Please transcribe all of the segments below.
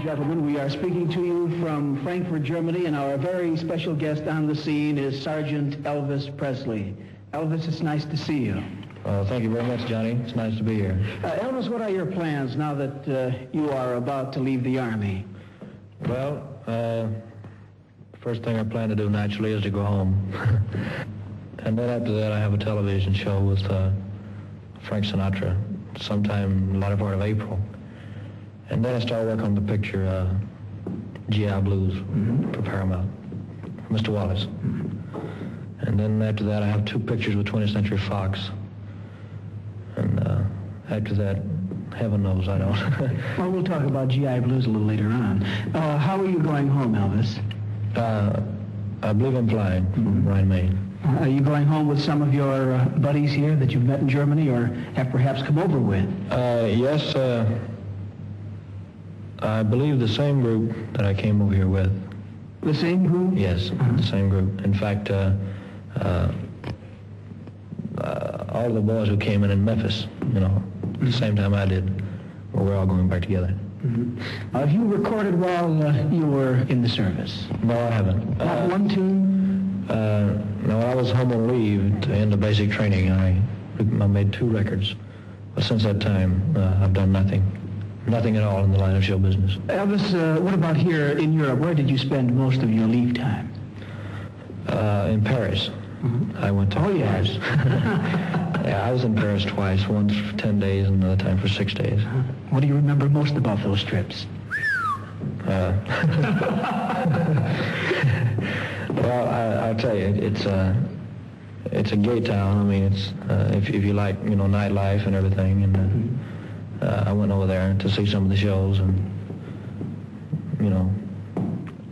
gentlemen, we are speaking to you from Frankfurt, Germany, and our very special guest on the scene is Sergeant Elvis Presley. Elvis, it's nice to see you. Thank you very much, Johnny. It's nice to be here. Elvis, what are your plans now that you are about to leave the Army? Well, first thing I plan to do naturally is to go home. And then after that, I have a television show with Frank Sinatra sometime in the latter part of April. And then I start working on the picture G.I. Blues for Paramount, Mr. Wallace. And then after that, I have 2 pictures with 20th Century Fox. And after that, heaven knows I don't. Well, we'll talk about G.I. Blues a little later on. How are you going home, Elvis? I believe I'm flying from Rhine, Maine. Are you going home with some of your buddies here that you've met in Germany or have perhaps come over with? Yes, I believe the same group that I came over here with. The same group? Yes, the same group. In fact, all of the boys who came in Memphis, at the same time I did, we're all going back together. Have you recorded while you were in the service? No, I haven't. Not one tune? No, I was home on leave to end the basic training. I made 2 records. But since that time, I've done nothing. Nothing at all in the line of show business. Elvis, what about here in Europe? Where did you spend most of your leave time? In Paris. I went to Paris. Yeah, I was in Paris twice, once for 10 days and another time for 6 days. What do you remember most about those trips? Well, I'll tell you, it's a gay town. I mean, it's if you like, nightlife and everything, and I went over there to see some of the shows, and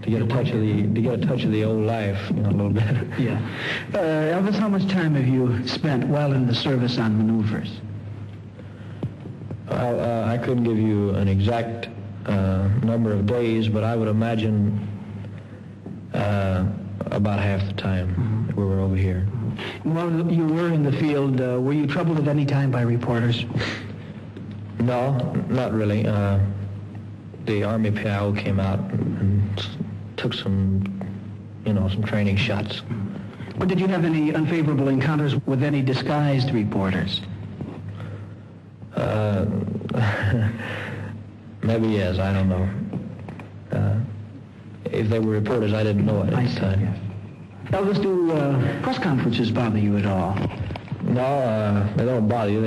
to get a touch of the old life, a little bit. Yeah. Elvis, how much time have you spent while in the service on maneuvers? I couldn't give you an exact number of days, but I would imagine about half the time that we were over here. While you were in the field, were you troubled at any time by reporters? No, not really. The Army PIO came out and took some training shots. But did you have any unfavorable encounters with any disguised reporters? Maybe yes, I don't know. If they were reporters, I didn't know it at the time. Yes. Elvis, do press conferences bother you at all? No, they don't bother you.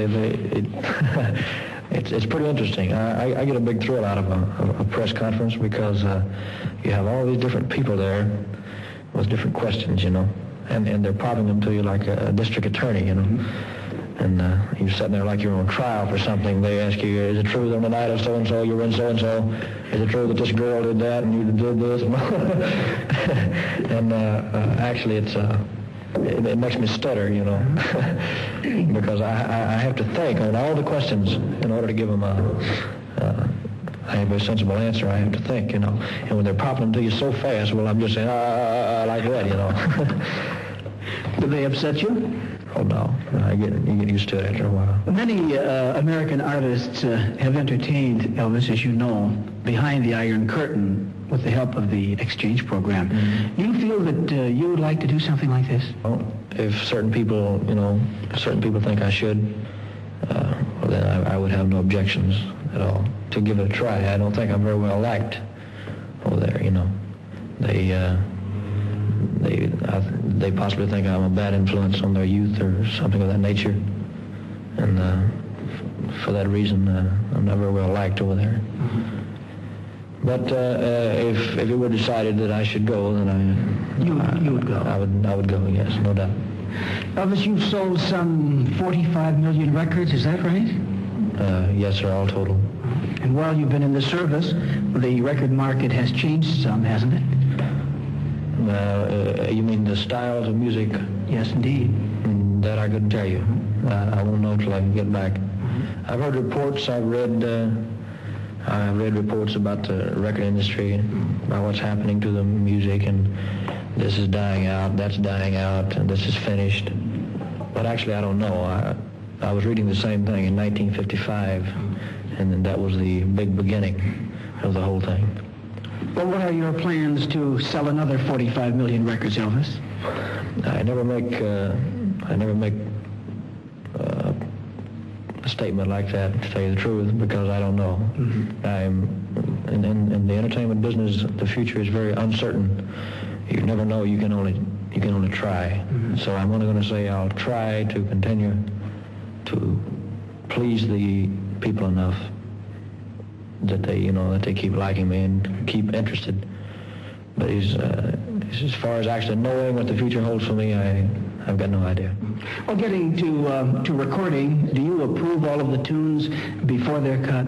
It's pretty interesting. I get a big thrill out of a press conference because you have all these different people there with different questions, and they're popping them to you like a district attorney, And you're sitting there like you're on trial for something. They ask you, is it true that on the night of so-and-so you were in so-and-so? Is it true that this girl did that and you did this? And actually it makes me stutter, because I have to think on all the questions in order to give them a very sensible answer. I have to think, And when they're popping them to you so fast, well, I'm just saying, like that, Do they upset you? Oh, no. You get used to it after a while. Many American artists have entertained, Elvis, as you know, behind the Iron Curtain with the help of the exchange program. Do you feel that you would like to do something like this? Well, if certain people, think I should, well, then I would have no objections at all to give it a try. I don't think I'm very well liked over there, They possibly think I'm a bad influence on their youth or something of that nature. And for that reason, I'm not very well liked over there. But if it were decided that I should go, then You would go? I would go, yes, no doubt. Elvis, you've sold some 45 million records, is that right? Yes, sir, all total. And while you've been in the service, the record market has changed some, hasn't it? You mean the styles of music? Yes, indeed. That I couldn't tell you. I won't know till I can get back. I've heard reports. I've read reports about the record industry, about what's happening to the music, and this is dying out, that's dying out, and this is finished. But actually, I don't know. I was reading the same thing in 1955, and then that was the big beginning of the whole thing. Well, what are your plans to sell another 45 million records, Elvis? I never make a statement like that, to tell you the truth, because I don't know. In the entertainment business, the future is very uncertain. You never know. You can only try. So I'm only going to say I'll try to continue to please the people enough that they keep liking me and keep interested. But as far as actually knowing what the future holds for me, I've got no idea. Well, getting to recording, do you approve all of the tunes before they're cut?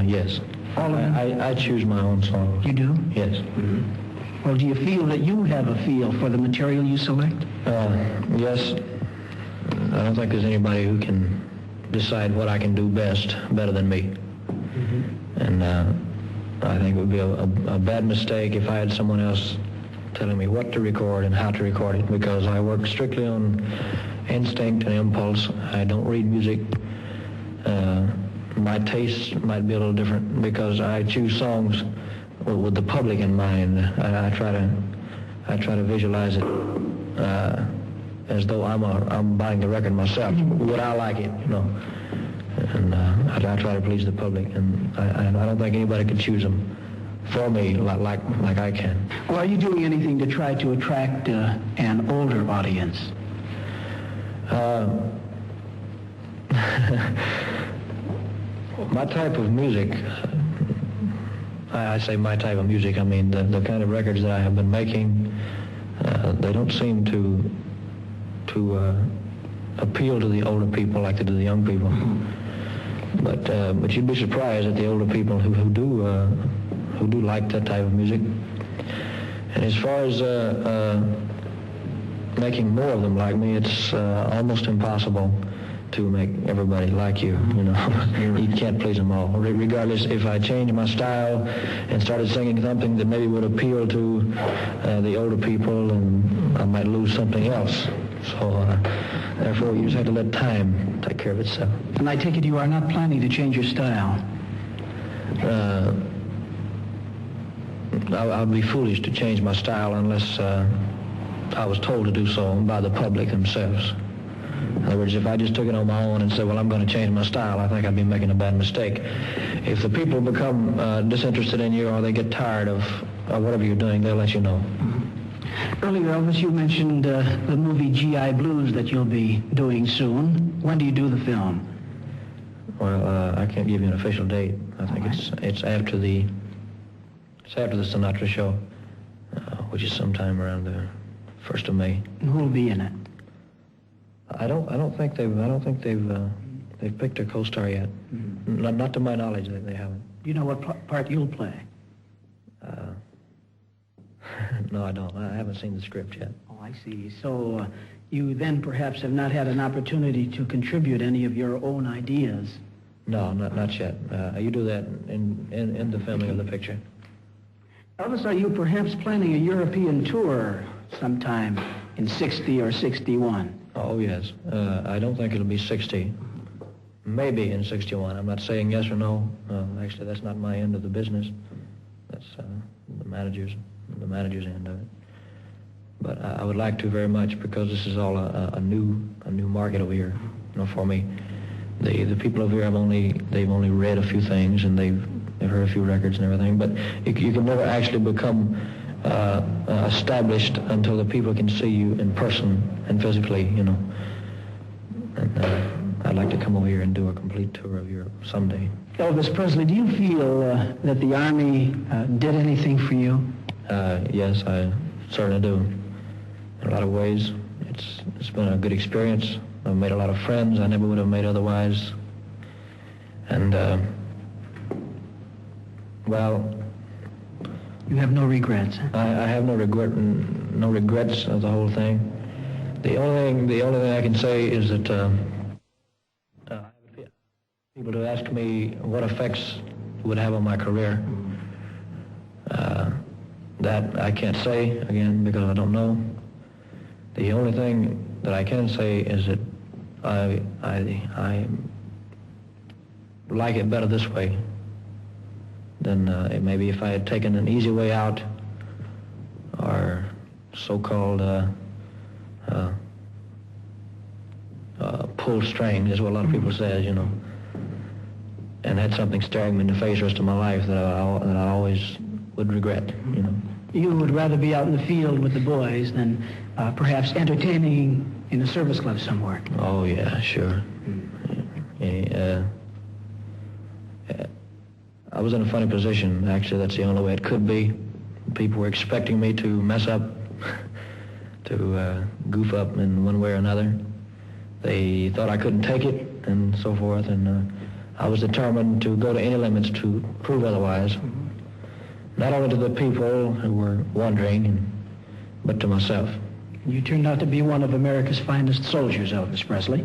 Yes. All of them? I choose my own songs. You do? Yes. Well, do you feel that you have a feel for the material you select? Yes. I don't think there's anybody who can decide what I can do best better than me. And I think it would be a bad mistake if I had someone else telling me what to record and how to record it, because I work strictly on instinct and impulse. I don't read music. My tastes might be a little different because I choose songs with the public in mind. I try to visualize it as though I'm buying the record myself. Would I like it, And I try to please the public, and I don't think anybody could choose them for me like I can. Well, are you doing anything to try to attract an older audience? My type of music, I say my type of music, I mean the kind of records that I have been making, they don't seem to appeal to the older people like they do the young people. But you'd be surprised at the older people who do like that type of music. And as far as making more of them like me, it's almost impossible to make everybody like you. You can't please them all. Regardless, if I changed my style and started singing something that maybe would appeal to the older people, and I might lose something else. So therefore, you just have to let time take care of itself. And I take it you are not planning to change your style? I'd be foolish to change my style unless I was told to do so by the public themselves. In other words, if I just took it on my own and said, well, I'm going to change my style, I think I'd be making a bad mistake. If the people become disinterested in you, or they get tired of whatever you're doing, they'll let you know. Earlier, Elvis, you mentioned the movie G.I. Blues that you'll be doing soon. When do you do the film? Well, I can't give you an official date. I think it's after the Sinatra show, which is sometime around the 1st of May. And who'll be in it? I don't think they've picked a co-star yet. Not to my knowledge, they haven't. Do you know what part you'll play? No, I don't. I haven't seen the script yet. Oh, I see. So you then perhaps have not had an opportunity to contribute any of your own ideas. No, not yet. You do that in the filming of the picture. Elvis, are you perhaps planning a European tour sometime in 60 or 61? Oh, yes. I don't think it'll be 60. Maybe in 61. I'm not saying yes or no. Actually, that's not my end of the business. That's the manager's end of it. But I would like to very much, because this is all a new market over here, for me. The people over here they've only read a few things, and they've heard a few records and everything. But you can never actually become established until the people can see you in person and physically, And I'd like to come over here and do a complete tour of Europe someday. Elvis Presley, do you feel that the Army did anything for you? Yes, I certainly do. In a lot of ways, it's been a good experience. I've made a lot of friends I never would have made otherwise. And, well... You have no regrets? I have no regrets of the whole thing. The only thing I can say is that people to ask me what effects it would have on my career. That I can't say, again, because I don't know. The only thing that I can say is that I like it better this way than maybe if I had taken an easy way out, or so-called pull string, is what a lot of people say, you know, and had something staring me in the face the rest of my life that I always would regret, you know. You would rather be out in the field with the boys than perhaps entertaining in a service club somewhere. Oh, yeah, sure. I was in a funny position, actually. That's the only way it could be. People were expecting me to mess up, to goof up in one way or another. They thought I couldn't take it, and so forth, and I was determined to go to any limits to prove otherwise. Not only to the people who were wondering, but to myself. You turned out to be one of America's finest soldiers, Elvis Presley.